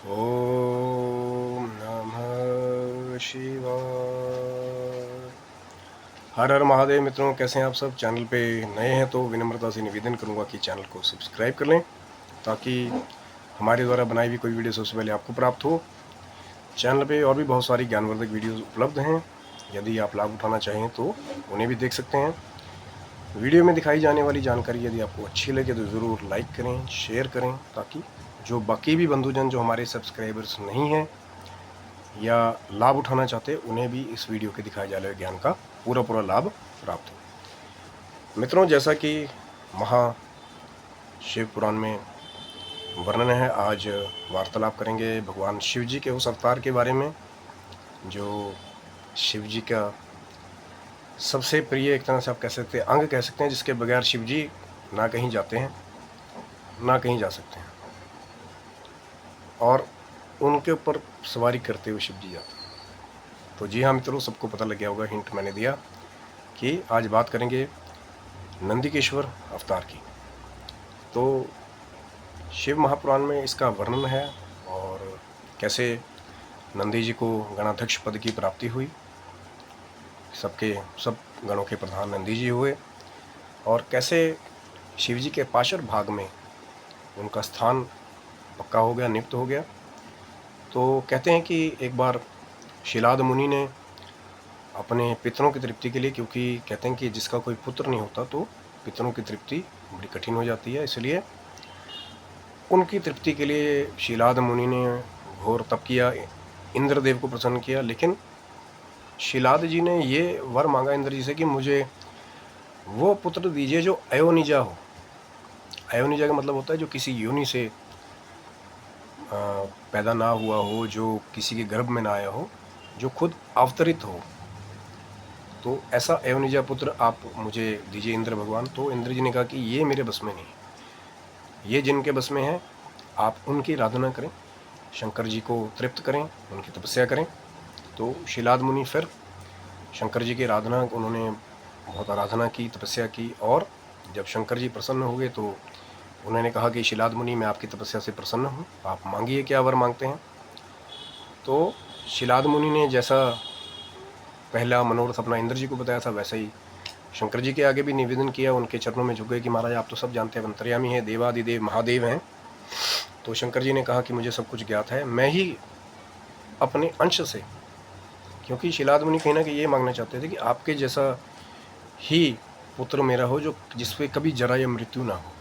ओम नमः शिवाय। हर हर महादेव। मित्रों, कैसे हैं आप सब? चैनल पे नए हैं तो विनम्रता से निवेदन करूंगा कि चैनल को सब्सक्राइब कर लें ताकि हमारे द्वारा बनाई हुई कोई वीडियो सबसे पहले आपको प्राप्त हो। चैनल पे और भी बहुत सारी ज्ञानवर्धक वीडियोस उपलब्ध हैं, यदि आप लाभ उठाना चाहें तो उन्हें भी देख सकते हैं। वीडियो में दिखाई जाने वाली जानकारी यदि आपको अच्छी लगे तो ज़रूर लाइक करें, शेयर करें, ताकि जो बाकी भी बंधुजन जो हमारे सब्सक्राइबर्स नहीं हैं या लाभ उठाना चाहते उन्हें भी इस वीडियो के दिखाए जाने वाले ज्ञान का पूरा लाभ प्राप्त हो। मित्रों, जैसा कि महाशिव पुराण में वर्णन है, आज वार्तालाप करेंगे भगवान शिव जी के उस अवतार के बारे में जो शिव जी का सबसे प्रिय, एक तरह से आप कह सकते हैं अंग कह सकते हैं, जिसके बगैर शिव जी ना कहीं जाते हैं ना कहीं जा सकते हैं, और उनके ऊपर सवारी करते हुए शिव जी जाते हैं। तो जी हाँ मित्रों, सबको पता लग गया होगा, हिंट मैंने दिया कि आज बात करेंगे नंदीकेश्वर अवतार की। तो शिव महापुराण में इसका वर्णन है और कैसे नंदी जी को गणाध्यक्ष पद की प्राप्ति हुई, सब गणों के प्रधान नंदी जी हुए, और कैसे शिव जी के पाशर भाग में उनका स्थान पक्का हो गया, नियुक्त हो गया। तो कहते हैं कि एक बार शिलाद मुनि ने अपने पितरों की तृप्ति के लिए, क्योंकि कहते हैं कि जिसका कोई पुत्र नहीं होता तो पितरों की तृप्ति बड़ी कठिन हो जाती है, इसलिए उनकी तृप्ति के लिए शिलाद मुनि ने घोर तप किया, इंद्रदेव को प्रसन्न किया। लेकिन शिलाद जी ने ये वर मांगा इंद्र जी से कि मुझे वो पुत्र दीजिए जो अयोनिजा हो। अयोनिजा का मतलब होता है जो किसी योनि से पैदा ना हुआ हो, जो किसी के गर्भ में ना आया हो, जो खुद अवतरित हो। तो ऐसा अयोनिजा पुत्र आप मुझे दीजिए इंद्र भगवान। तो इंद्र जी ने कहा कि ये मेरे बस में नहीं, ये जिनके बस में है आप उनकी आराधना करें, शंकर जी को तृप्त करें, उनकी तपस्या करें। तो शिलाद मुनि फिर शंकर जी की आराधना, उन्होंने बहुत आराधना की, तपस्या की, और जब शंकर जी प्रसन्न हो गए तो उन्होंने कहा कि शिलाद मुनि, मैं आपकी तपस्या से प्रसन्न हूँ, आप मांगिए क्या वर मांगते हैं। तो शिलाद मुनि ने जैसा पहला मनोरथ अपना इंद्र जी को बताया था, वैसा ही शंकर जी के आगे भी निवेदन किया, उनके चरणों में झुक गए कि महाराज आप तो सब जानते हैं, अंतर्यामी हैं, देवादिदेव महादेव हैं। तो शंकर जी ने कहा कि मुझे सब कुछ ज्ञात है, मैं ही अपने अंश से, क्योंकि शिलाद मुनि कहीं ना कहीं ये मांगना चाहते थे कि आपके जैसा ही पुत्र मेरा हो जो जिसपे कभी जरा या मृत्यु ना हो।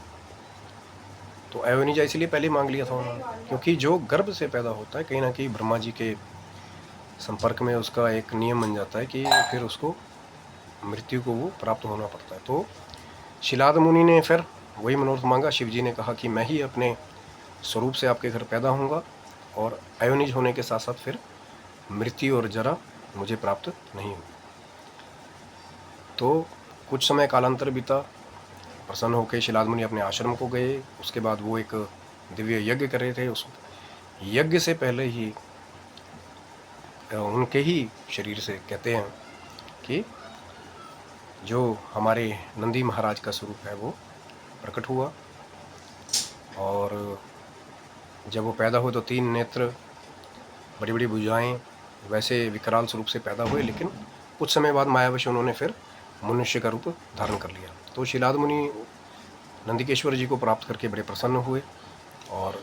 तो अयोनिजा इसलिए पहले मांग लिया था उन्होंने, क्योंकि जो गर्भ से पैदा होता है कहीं ना कहीं ब्रह्मा जी के संपर्क में उसका एक नियम बन जाता है कि फिर उसको मृत्यु को वो प्राप्त होना पड़ता है। तो शिलाद मुनि ने फिर वही मनोरथ मांगा। शिव जी ने कहा कि मैं ही अपने स्वरूप से आपके घर पैदा होऊंगा, और अयोनिज होने के साथ साथ फिर मृत्यु और जरा मुझे प्राप्त नहीं होगी। तो कुछ समय कालांतर बीता, प्रसन्न होकर शिलाद मुनि अपने आश्रम को गए। उसके बाद वो एक दिव्य यज्ञ कर रहे थे। उस यज्ञ से पहले ही उनके ही शरीर से कहते हैं कि जो हमारे नंदी महाराज का स्वरूप है वो प्रकट हुआ, और जब वो पैदा हुए तो 3 नेत्र, बड़ी बड़ी भुजाएं, वैसे विकराल स्वरूप से पैदा हुए। लेकिन कुछ समय बाद मायावश उन्होंने फिर मनुष्य का रूप धारण कर लिया। तो शिलाद मुनि नंदीकेश्वर जी को प्राप्त करके बड़े प्रसन्न हुए, और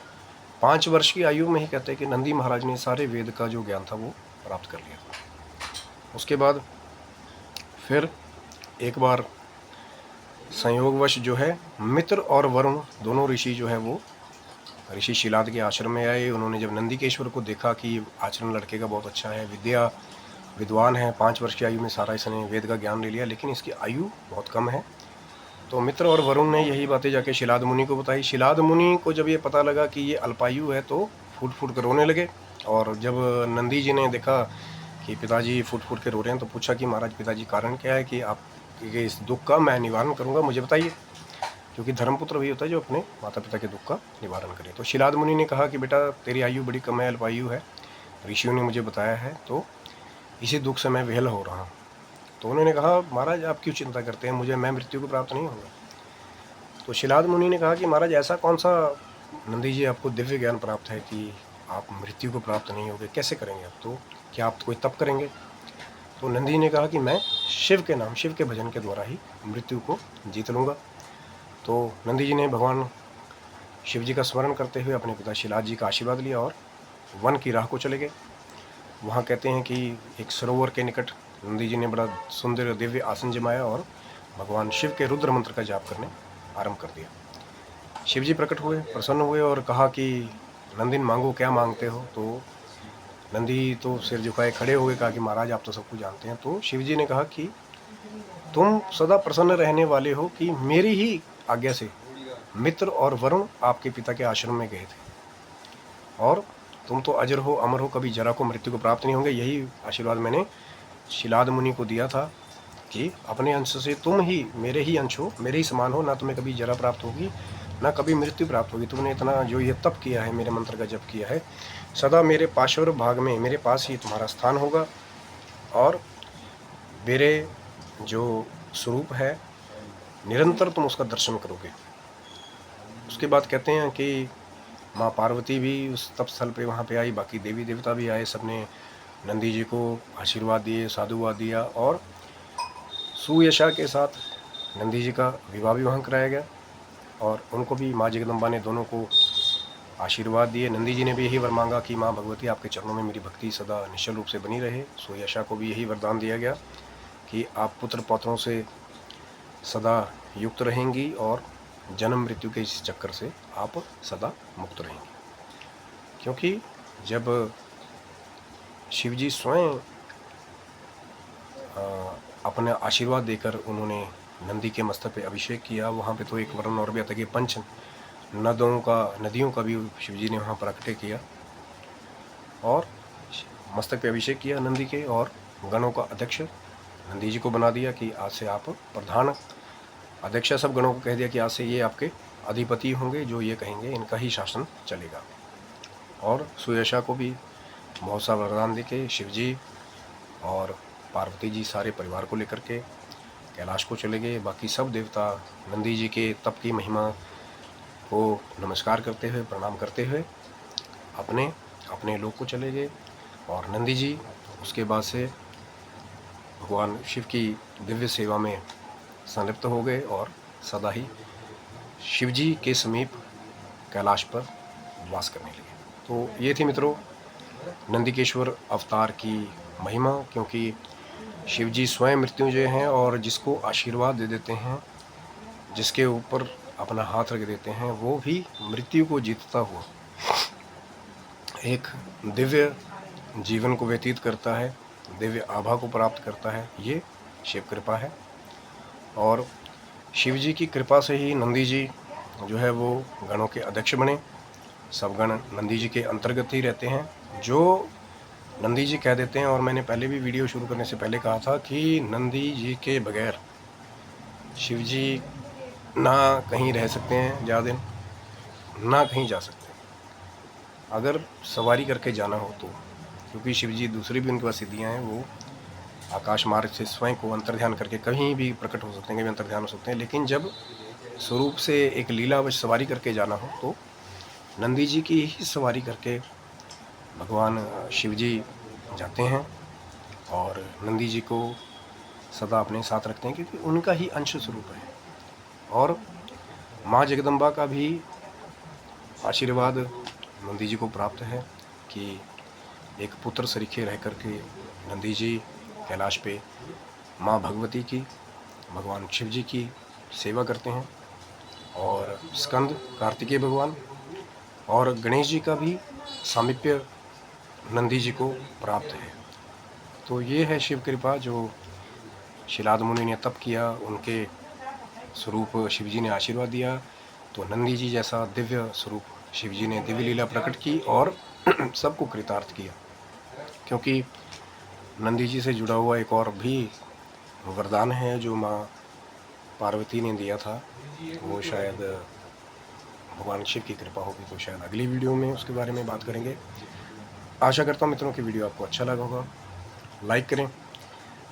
5 वर्ष की आयु में ही कहते हैं कि नंदी महाराज ने सारे वेद का जो ज्ञान था वो प्राप्त कर लिया। उसके बाद फिर एक बार संयोगवश जो है मित्र और वरुण दोनों ऋषि जो है वो ऋषि शिलाद के आश्रम में आए। उन्होंने जब नंदीकेश्वर को देखा कि आचरण लड़के का बहुत अच्छा है, विद्वान है, 5 वर्ष की आयु में सारा इसने वेद का ज्ञान ले लिया, लेकिन इसकी आयु बहुत कम है। तो मित्र और वरुण ने यही बातें जाके शिलाद मुनि को बताई। शिलाद मुनि को जब ये पता लगा कि ये अल्पायु है तो फूट फूट कर रोने लगे। और जब नंदी जी ने देखा कि पिताजी फूट फूट के रो रहे हैं तो पूछा कि महाराज पिताजी कारण क्या है कि आप इस दुख का मैं निवारण करूँगा, मुझे बताइए, क्योंकि धर्मपुत्र वही होता है जो अपने माता पिता के दुख का निवारण करे। तो शिलाद मुनि ने कहा कि बेटा तेरी आयु बड़ी कम है, अल्पायु है, ऋषियों ने मुझे बताया है, तो इसी दुख से मैं विहल हो रहा हूँ। तो उन्होंने कहा महाराज आप क्यों चिंता करते हैं, मैं मृत्यु को प्राप्त नहीं होगा। तो शिलाद मुनि ने कहा कि महाराज ऐसा कौन सा नंदी जी आपको दिव्य ज्ञान प्राप्त है कि आप मृत्यु को प्राप्त नहीं होगे, कैसे करेंगे आप? तो क्या आप कोई तप करेंगे? तो नंदी जी ने कहा कि मैं शिव के नाम, शिव के भजन के द्वारा ही मृत्यु को जीत लूँगा। तो नंदी जी ने भगवान शिव जी का स्मरण करते हुए अपने पिता शिलाद जी का आशीर्वाद लिया और वन की राह को चले गए। वहाँ कहते हैं कि एक सरोवर के निकट नंदी जी ने बड़ा सुंदर और दिव्य आसन जमाया और भगवान शिव के रुद्र मंत्र का जाप करने आरंभ कर दिया। शिव जी प्रकट हुए, प्रसन्न हुए और कहा कि नंदिन मांगो, क्या मांगते हो? तो नंदी तो सिर झुकाए खड़े हो गए, कहा कि महाराज आप तो सब कुछ जानते हैं। तो शिव जी ने कहा कि तुम सदा प्रसन्न रहने वाले हो कि मेरी ही आज्ञा से मित्र और वरुण आपके पिता के आश्रम में गए थे, और तुम तो अजर हो, अमर हो, कभी जरा को मृत्यु को प्राप्त नहीं होंगे। यही आशीर्वाद मैंने शिलाद मुनि को दिया था कि अपने अंश से तुम ही मेरे ही अंश हो, मेरे ही समान हो, ना तुम्हें कभी जरा प्राप्त होगी, ना कभी मृत्यु प्राप्त होगी। तुमने इतना जो ये तप किया है, मेरे मंत्र का जप किया है, सदा मेरे पार्श्वर भाग में मेरे पास ही तुम्हारा स्थान होगा और मेरे जो स्वरूप है निरंतर तुम उसका दर्शन करोगे। उसके बाद कहते हैं कि माँ पार्वती भी उस तप स्थल पे वहाँ पे आई, बाकी देवी देवता भी आए, सबने नंदी जी को आशीर्वाद दिए, साधुवाद दिया और सुयशा के साथ नंदी जी का विवाह भी वहाँ कराया गया और उनको भी माँ जगदम्बा ने दोनों को आशीर्वाद दिए। नंदी जी ने भी यही वर मांगा कि माँ भगवती आपके चरणों में मेरी भक्ति सदा निश्चल रूप से बनी रहे। सुयशा को भी यही वरदान दिया गया कि आप पुत्र पौत्रों से सदा युक्त रहेंगी और जन्म मृत्यु के इस चक्कर से आप सदा मुक्त रहेंगी। क्योंकि जब शिव जी स्वयं अपना आशीर्वाद देकर उन्होंने नंदी के मस्तक पे अभिषेक किया, वहाँ पे तो एक वरुण और भी आता कि पंच नदियों का भी शिव जी ने वहाँ प्रकटे किया और मस्तक पे अभिषेक किया नंदी के, और गणों का अध्यक्ष नंदी जी को बना दिया कि आज से आप प्रधान अध्यक्ष, सब गणों को कह दिया कि आज से ये आपके अधिपति होंगे, जो ये कहेंगे इनका ही शासन चलेगा। और सुयशा को भी बहुत सा वरदान देके शिव जी और पार्वती जी सारे परिवार को लेकर के कैलाश को चले गए। बाकी सब देवता नंदी जी के तप की महिमा को नमस्कार करते हुए, प्रणाम करते हुए अपने अपने लोक को चले गए और नंदी जी उसके बाद से भगवान शिव की दिव्य सेवा में संलिप्त हो गए और सदा ही शिव जी के समीप कैलाश पर वास करने लगे। तो ये थी मित्रों नंदिकेश्वर अवतार की महिमा, क्योंकि शिव जी स्वयं मृत्युंजय हैं और जिसको आशीर्वाद दे देते हैं, जिसके ऊपर अपना हाथ रख देते हैं, वो भी मृत्यु को जीतता हुआ एक दिव्य जीवन को व्यतीत करता है, दिव्य आभा को प्राप्त करता है। ये शिव कृपा है और शिव जी की कृपा से ही नंदी जी जो है वो गणों के अध्यक्ष बने। सब गण नंदी जी के अंतर्गत ही रहते हैं, जो नंदी जी कह देते हैं। और मैंने पहले भी वीडियो शुरू करने से पहले कहा था कि नंदी जी के बगैर शिव जी ना कहीं रह सकते हैं ज़्यादा दिन, ना कहीं जा सकते हैं अगर सवारी करके जाना हो तो, क्योंकि शिव जी दूसरी भी उनके पास सिद्धियाँ हैं, वो आकाश मार्ग से स्वयं को अंतर्ध्यान करके कहीं भी प्रकट हो सकते हैं, कहीं भी अंतर्ध्यान हो सकते हैं। लेकिन जब स्वरूप से एक लीलावश सवारी करके जाना हो तो नंदी जी की ही सवारी करके भगवान शिव जी जाते हैं और नंदी जी को सदा अपने साथ रखते हैं, क्योंकि उनका ही अंश स्वरूप है। और माँ जगदम्बा का भी आशीर्वाद नंदी जी को प्राप्त है कि एक पुत्र सरीखे रह करके नंदी जी कैलाश पे माँ भगवती की, भगवान शिव जी की सेवा करते हैं और स्कंद कार्तिकेय भगवान और गणेश जी का भी सामीप्य नंदी जी को प्राप्त है। तो ये है शिव कृपा, जो शिलाद मुनि ने तप किया, उनके स्वरूप शिव जी ने आशीर्वाद दिया, तो नंदी जी जैसा दिव्य स्वरूप शिव जी ने दिव्य लीला प्रकट की और सबको कृतार्थ किया। क्योंकि नंदी जी से जुड़ा हुआ एक और भी वरदान है जो माँ पार्वती ने दिया था, वो शायद भगवान शिव की कृपा होगी तो शायद अगली वीडियो में उसके बारे में बात करेंगे। आशा करता हूँ मित्रों की वीडियो आपको अच्छा लगा होगा। लाइक करें,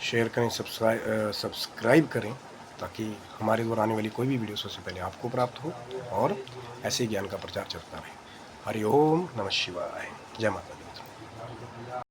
शेयर करें, सब्सक्राइब करें, ताकि हमारे द्वारा आने वाली कोई भी वीडियो सबसे पहले आपको प्राप्त हो और ऐसे ज्ञान का प्रचार चलता रहे। हरि ओम नमः शिवाय। जय माता दी।